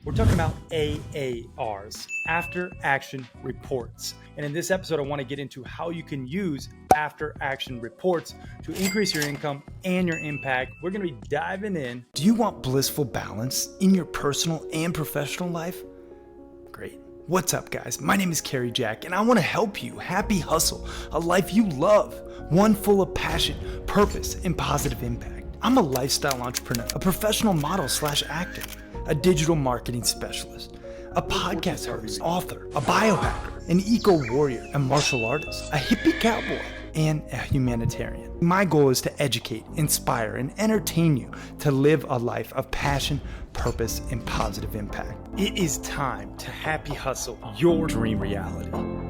We're talking about AARs, after action reports. And in this episode, I want to get into how you can use after action reports to increase your income and your impact. We're going to be diving in. Do you want blissful balance in your personal and professional life? Great. What's up, guys? My name is Cary Jack, and I want to help you happy hustle a life you love, one full of passion, purpose, and positive impact. I'm a lifestyle entrepreneur, a professional model / actor, a digital marketing specialist, a podcast host, author, a biohacker, an eco warrior, a martial artist, a hippie cowboy, and a humanitarian. My goal is to educate, inspire, and entertain you to live a life of passion, purpose, and positive impact. It is time to happy hustle your dream reality.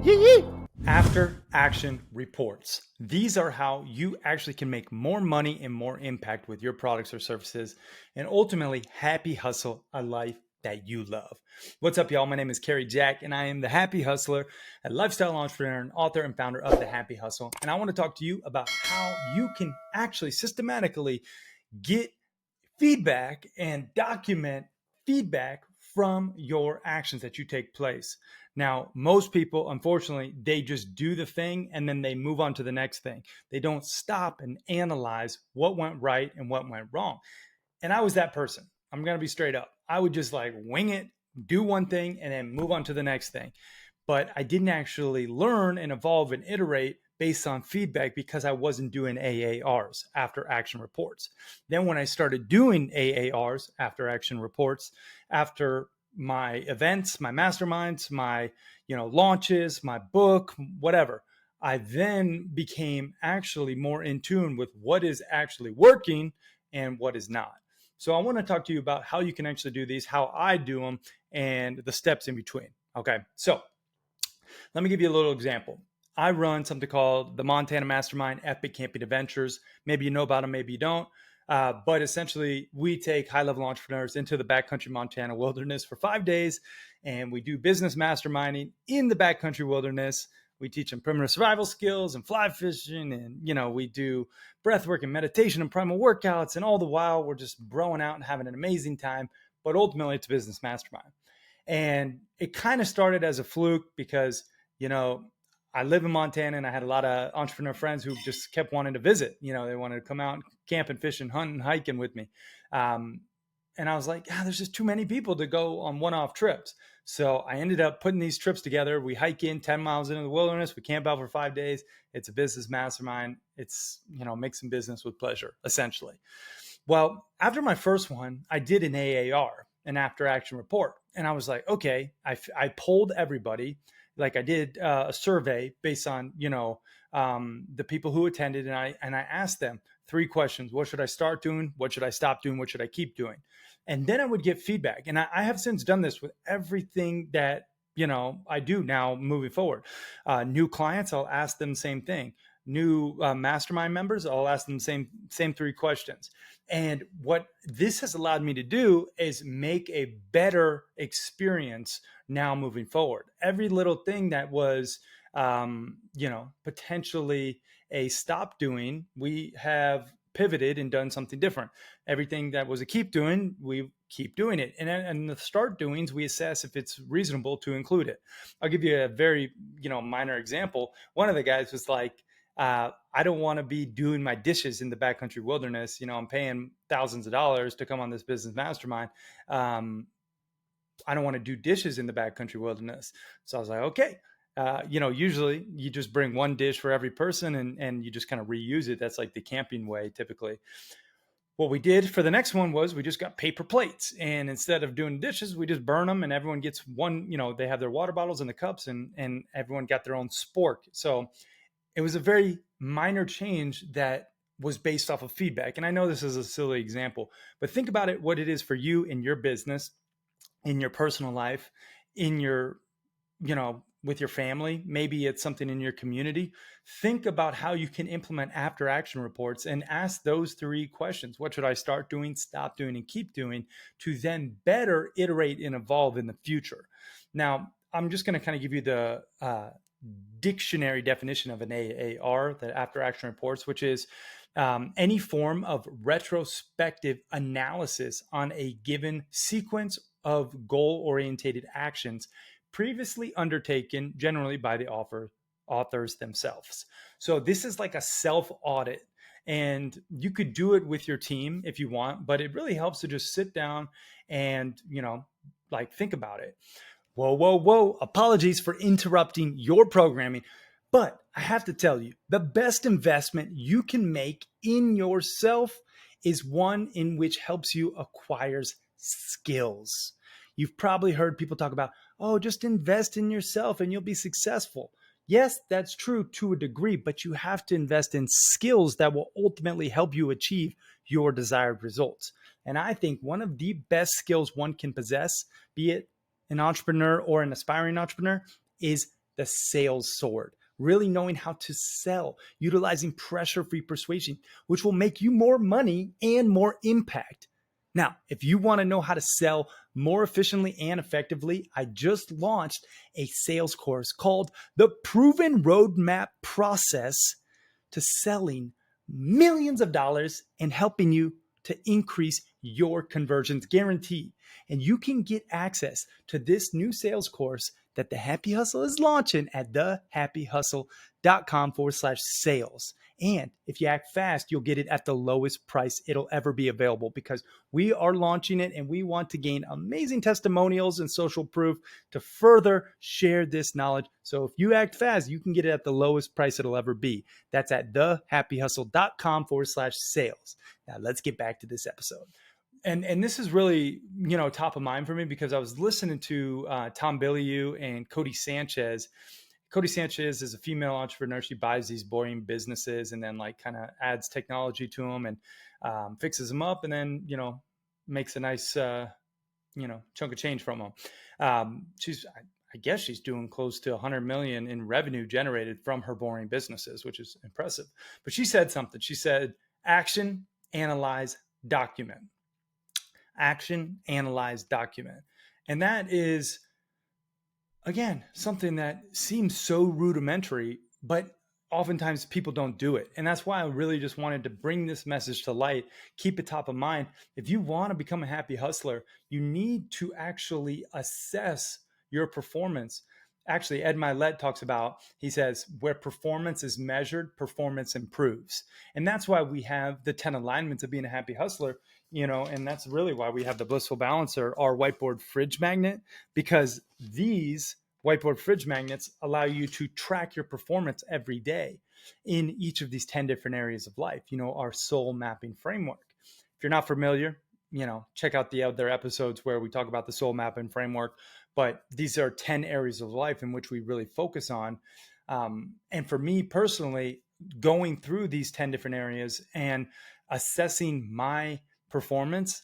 Yee-yee! After action reports. These are how you actually can make more money and more impact with your products or services, and ultimately happy hustle a life that you love. What's up, y'all? My name is Cary Jack, and I am the Happy Hustler, a lifestyle entrepreneur, and author and founder of The Happy Hustle. And I want to talk to you about how you can actually systematically get feedback and document feedback from your actions that you take place. Now, most people, unfortunately, they just do the thing and then they move on to the next thing. They don't stop and analyze what went right and what went wrong. And I was that person. I'm going to be straight up. I would just like wing it, do one thing, and then move on to the next thing. But I didn't actually learn and evolve and iterate based on feedback because I wasn't doing AARs, after action reports. Then when I started doing AARs, after action reports, after my events, my masterminds, my launches, my book, whatever, I then became actually more in tune with what is actually working and what is not. So I want to talk to you about how you can actually do these, how I do them, and the steps in between. Okay, so let me give you a little example. I run something called the Montana Mastermind Epic Camping Adventures. Maybe you know about them, maybe you don't. But essentially, we take high-level entrepreneurs into the backcountry Montana wilderness for 5 days, and we do business masterminding in the backcountry wilderness. We teach them primitive survival skills and fly fishing, and we do breath work and meditation and primal workouts, and all the while we're just growing out and having an amazing time. But ultimately, it's a business mastermind. And it kind of started as a fluke because, I live in Montana and I had a lot of entrepreneur friends who just kept wanting to visit. They wanted to come out and camp and fish and hunt and hiking with me. And I was like, there's just too many people to go on one-off trips. So I ended up putting these trips together. We hike in 10 miles into the wilderness. We camp out for 5 days. It's a business mastermind. It's, mixing business with pleasure, essentially. Well, after my first one, I did an AAR, an after action report. And I was like, okay, I polled everybody. Like I did a survey based on, the people who attended. And I asked them 3 questions. What should I start doing? What should I stop doing? What should I keep doing? And then I would get feedback. And I have since done this with everything that, I do now moving forward. New clients, I'll ask them the same thing. New mastermind members, I'll ask them the same 3 questions. And what this has allowed me to do is make a better experience now moving forward. Every little thing that was, potentially a stop doing, we have pivoted and done something different. Everything that was a keep doing, we keep doing it. And the start doings, we assess if it's reasonable to include it. I'll give you a very, minor example. One of the guys was like, I don't want to be doing my dishes in the backcountry wilderness. I'm paying thousands of dollars to come on this business mastermind. I don't want to do dishes in the backcountry wilderness. So I was like, okay. Usually you just bring one dish for every person and you just kind of reuse it. That's like the camping way typically. What we did for the next one was we just got paper plates, and instead of doing dishes, we just burn them and everyone gets one, they have their water bottles and the cups and everyone got their own spork. So it was a very minor change that was based off of feedback. And I know this is a silly example, but think about it, what it is for you in your business, in your personal life, in your, with your family. Maybe it's something in your community. Think about how you can implement after action reports and ask those 3 questions. What should I start doing, stop doing, and keep doing to then better iterate and evolve in the future? Now, I'm just going to kind of give you the dictionary definition of an AAR, the after action reports, which is any form of retrospective analysis on a given sequence of goal-oriented actions previously undertaken generally by the authors themselves. So this is like a self-audit, and you could do it with your team if you want, but it really helps to just sit down and, like think about it. Whoa, whoa, whoa. Apologies for interrupting your programming. But I have to tell you, the best investment you can make in yourself is one in which helps you acquire skills. You've probably heard people talk about, oh, just invest in yourself and you'll be successful. Yes, that's true to a degree, but you have to invest in skills that will ultimately help you achieve your desired results. And I think one of the best skills one can possess, be it an entrepreneur or an aspiring entrepreneur, is the sales sword. Really knowing how to sell, utilizing pressure free persuasion, which will make you more money and more impact. Now, if you want to know how to sell more efficiently and effectively, I just launched a sales course called The Proven Roadmap Process to Selling Millions of Dollars and helping you to increase your conversions guaranteed. And you can get access to this new sales course that The Happy Hustle is launching at thehappyhustle.com/sales. And if you act fast, you'll get it at the lowest price it'll ever be available, because we are launching it and we want to gain amazing testimonials and social proof to further share this knowledge. So if you act fast, you can get it at the lowest price it'll ever be. That's at thehappyhustle.com/sales. Now let's get back to this episode. And this is really, top of mind for me because I was listening to Tom Bilyeu and Cody Sanchez. Cody Sanchez is a female entrepreneur. She buys these boring businesses and then like kind of adds technology to them and fixes them up, and then, makes a nice, chunk of change from them. I guess she's doing close to 100 million in revenue generated from her boring businesses, which is impressive. But she said something. She said, action, analyze, document. Action, analyze, document. And that is, again, something that seems so rudimentary, but oftentimes people don't do it. And that's why I really just wanted to bring this message to light, keep it top of mind. If you want to become a happy hustler, you need to actually assess your performance. Actually, Ed Milet talks about, he says, where performance is measured, performance improves. And that's why we have the 10 alignments of being a happy hustler, and that's really why we have the Blissful Balancer, our whiteboard fridge magnet, because these whiteboard fridge magnets allow you to track your performance every day in each of these 10 different areas of life, our soul mapping framework. If you're not familiar, check out the other episodes where we talk about the soul mapping framework. But these are 10 areas of life in which we really focus on. And for me personally, going through these 10 different areas and assessing my performance,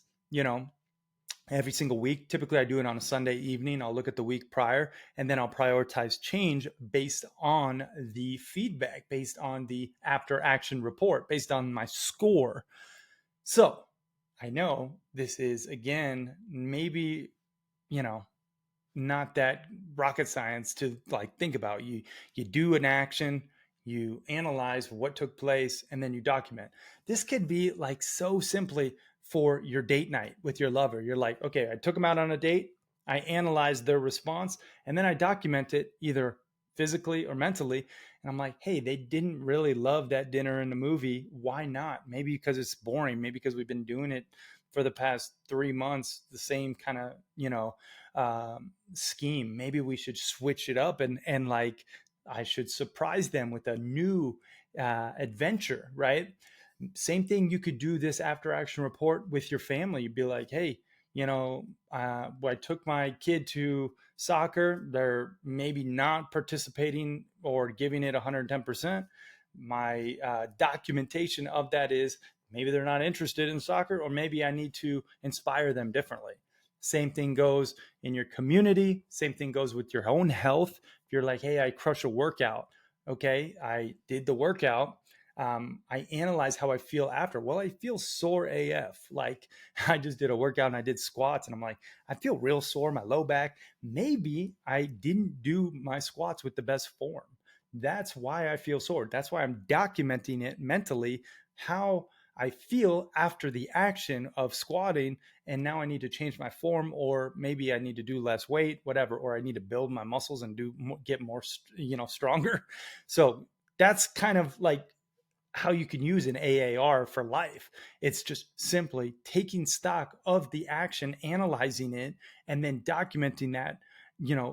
every single week. Typically, I do it on a Sunday evening. I'll look at the week prior, and then I'll prioritize change based on the feedback, based on the after action report, based on my score. So I know this is, again, maybe, not that rocket science to like think about. You do an action, you analyze what took place, and then you document. This could be like so simply for your date night with your lover. You're like, okay, I took them out on a date, I analyzed their response, and then I document it either physically or mentally. And I'm like, hey, they didn't really love that dinner in the movie. Why not? Maybe because it's boring. Maybe because we've been doing it for the past 3 months, the same kind of, scheme. Maybe we should switch it up and like, I should surprise them with a new adventure, right? Same thing. You could do this after action report with your family. You'd be like, hey, I took my kid to soccer. They're maybe not participating or giving it 110%. My documentation of that is maybe they're not interested in soccer, or maybe I need to inspire them differently. Same thing goes in your community. Same thing goes with your own health. If you're like, hey, I crush a workout. Okay, I did the workout. I analyze how I feel after. Well, I feel sore AF. Like I just did a workout and I did squats and I'm like, I feel real sore, my low back. Maybe I didn't do my squats with the best form. That's why I feel sore. That's why I'm documenting it mentally, how I feel after the action of squatting, and now I need to change my form, or maybe I need to do less weight, whatever, or I need to build my muscles and get more, stronger. So that's kind of like how you can use an AAR for life. It's just simply taking stock of the action, analyzing it, and then documenting that,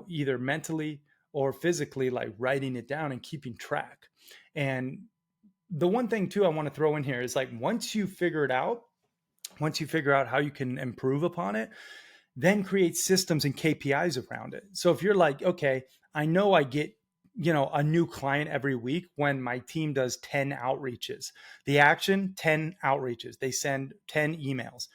either mentally or physically, like writing it down and keeping track. And the one thing too I want to throw in here is like once you figure out how you can improve upon it, then create systems and KPIs around it. So if you're like, okay, I know I get a new client every week when my team does 10 outreaches. The action, 10 outreaches. They send 10 emails.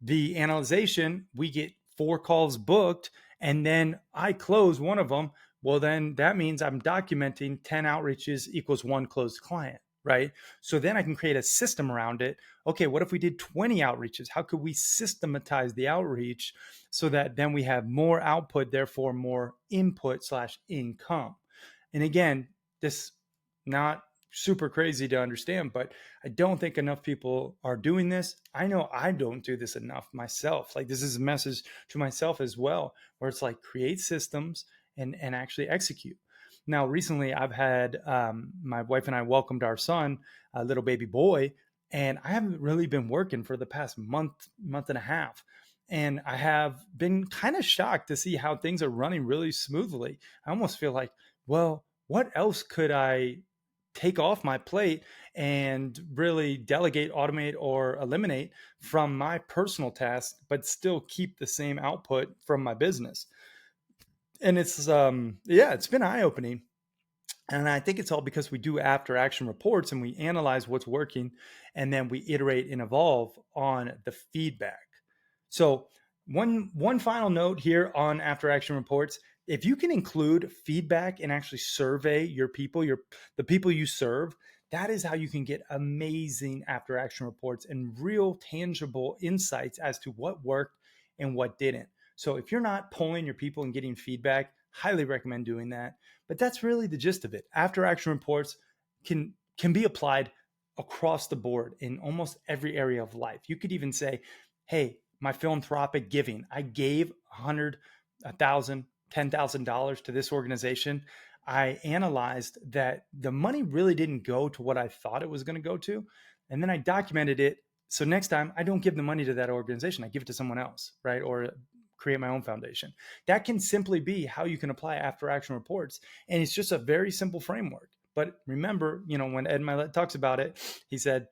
The analyzation, we get 4 calls booked, and then I close one of them. Well, then that means I'm documenting 10 outreaches equals 1 closed client, right? So then I can create a system around it. Okay, what if we did 20 outreaches? How could we systematize the outreach so that then we have more output, therefore more input/income? And again, this not super crazy to understand, but I don't think enough people are doing this. I know I don't do this enough myself. Like this is a message to myself as well, where it's like create systems and actually execute. Now, recently I've had my wife and I welcomed our son, a little baby boy, and I haven't really been working for the past month and a half. And I have been kind of shocked to see how things are running really smoothly. I almost feel like, well, what else could I take off my plate and really delegate, automate, or eliminate from my personal tasks, but still keep the same output from my business? And it's it's been eye-opening. And I think it's all because we do after action reports and we analyze what's working, and then we iterate and evolve on the feedback. So one final note here on after action reports: if you can include feedback and actually survey your people, the people you serve, that is how you can get amazing after action reports and real tangible insights as to what worked and what didn't. So if you're not polling your people and getting feedback, highly recommend doing that. But that's really the gist of it. After action reports can be applied across the board in almost every area of life. You could even say, hey, my philanthropic giving, I gave $100, $1,000, $10,000 to this organization. I analyzed that the money really didn't go to what I thought it was going to go to. And then I documented it. So next time I don't give the money to that organization, I give it to someone else, right? Or create my own foundation. That can simply be how you can apply after action reports. And it's just a very simple framework. But remember, when Ed Milet talks about it, he said,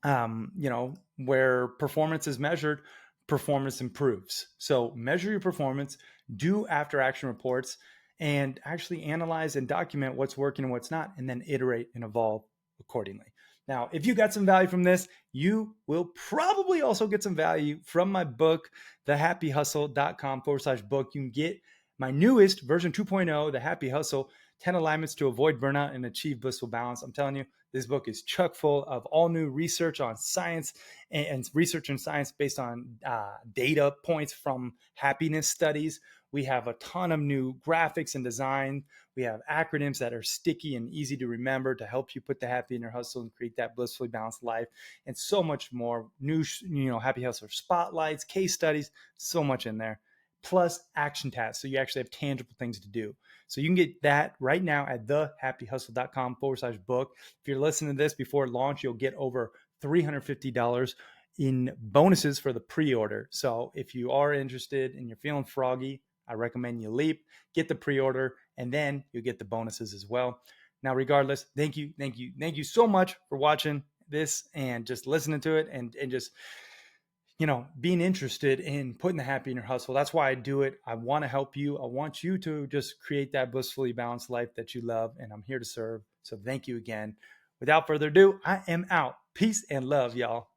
where performance is measured, performance improves. So measure your performance, do after action reports, and actually analyze and document what's working and what's not, and then iterate and evolve accordingly. Now, if you got some value from this, you will probably also get some value from my book, thehappyhustle.com/book. You can get my newest version 2.0, The Happy Hustle, 10 alignments to avoid burnout and achieve blissful balance. I'm telling you, this book is chock full of all new research on science and research and science based on data points from happiness studies. We have a ton of new graphics and design. We have acronyms that are sticky and easy to remember to help you put the happy in your hustle and create that blissfully balanced life, and so much more. New, Happy Hustler spotlights, case studies, so much in there. Plus action tasks, so you actually have tangible things to do. So you can get that right now at thehappyhustle.com/book. If you're listening to this before launch, you'll get over $350 in bonuses for the pre-order. So if you are interested and you're feeling froggy, I recommend you leap, get the pre-order, and then you'll get the bonuses as well. Now, regardless, thank you so much for watching this and just listening to it and just, being interested in putting the happy in your hustle. That's why I do it. I want to help you. I want you to just create that blissfully balanced life that you love, and I'm here to serve. So thank you again. Without further ado, I am out. Peace and love, y'all.